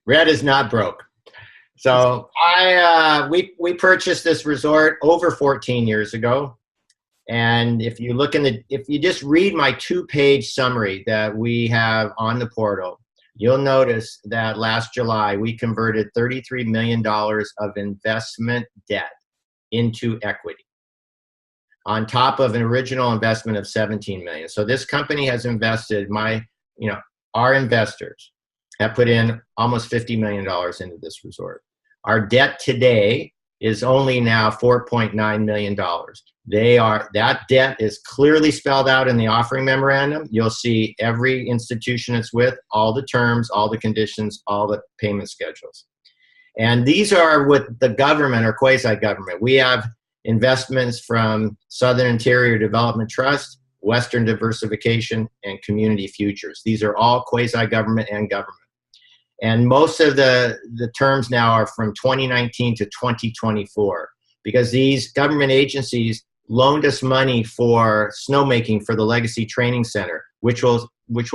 Red is not broke. So we purchased this resort over 14 years ago. And if you look if you just read my 2-page summary that we have on the portal, you'll notice that last July we converted $33 million of investment debt into equity, on top of an original investment of 17 million. So this company has invested, our investors have put in almost $50 million into this resort. Our debt today is only now $4.9 million. That debt is clearly spelled out in the offering memorandum. You'll see every institution it's with, all the terms, all the conditions, all the payment schedules. And these are with the government or quasi-government. We have investments from Southern Interior Development Trust, Western Diversification, and Community Futures. These are all quasi-government and government. And most of the terms now are from 2019 to 2024, because these government agencies loaned us money for snowmaking for the Legacy Training Center, which will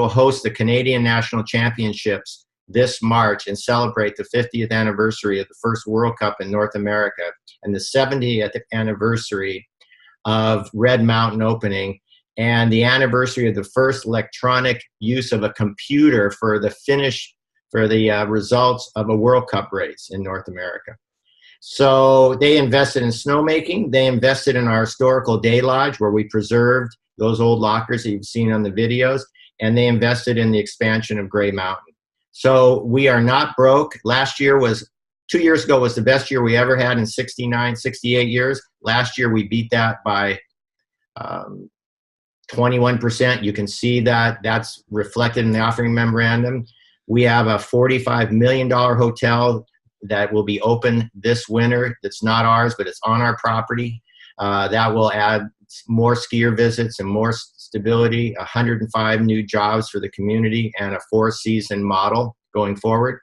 host the Canadian National Championships this March and celebrate the 50th anniversary of the first World Cup in North America and the 70th anniversary of Red Mountain opening, and the anniversary of the first electronic use of a computer for the results of a World Cup race in North America. So they invested in snowmaking. They invested in our historical day lodge, where we preserved those old lockers that you've seen on the videos, and they invested in the expansion of Gray Mountain. So we are not broke. 2 years ago was the best year we ever had in 68 years. Last year we beat that by 21%. You can see that that's reflected in the offering memorandum. We have a $45 million hotel that will be open this winter. It's not ours, but it's on our property. That will add more skier visits and more stability, 105 new jobs for the community, and a 4-season model going forward.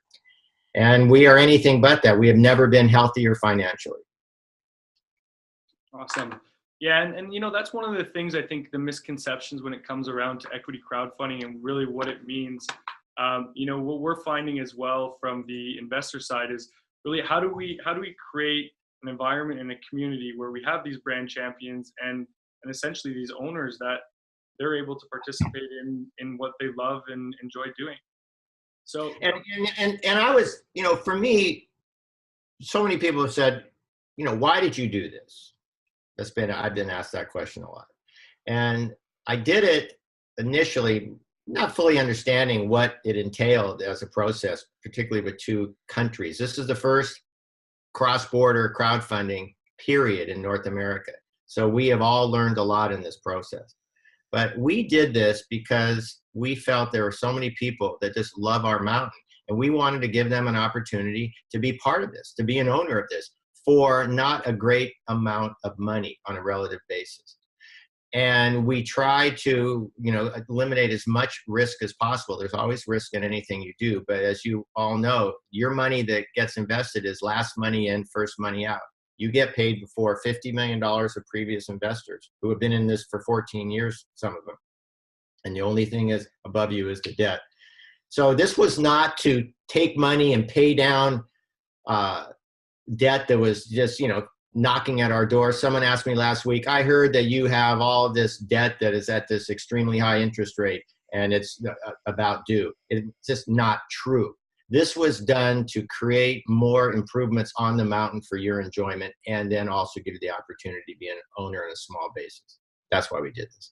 And we are anything but that. We have never been healthier financially. Awesome. Yeah, and that's one of the things, I think, the misconceptions when it comes around to equity crowdfunding and really what it means. What we're finding as well from the investor side is really how do we create an environment and a community where we have these brand champions and essentially these owners that they're able to participate in what they love and enjoy doing. So and I was, for me, so many people have said, why did you do this? I've been asked that question a lot. And I did it initially not fully understanding what it entailed as a process, particularly with 2 countries. This is the first cross-border crowdfunding period in North America. So we have all learned a lot in this process. But we did this because we felt there were so many people that just love our mountain, and we wanted to give them an opportunity to be part of this, to be an owner of this, for not a great amount of money on a relative basis. And we try to, eliminate as much risk as possible. There's always risk in anything you do. But as you all know, your money that gets invested is last money in, first money out. You get paid before $50 million of previous investors who have been in this for 14 years, some of them. And the only thing is above you is the debt. So this was not to take money and pay down debt that was just, knocking at our door. Someone asked me last week, I heard that you have all of this debt that is at this extremely high interest rate and it's about due. It's just not true. This was done to create more improvements on the mountain for your enjoyment, and then also give you the opportunity to be an owner on a small basis. That's why we did this.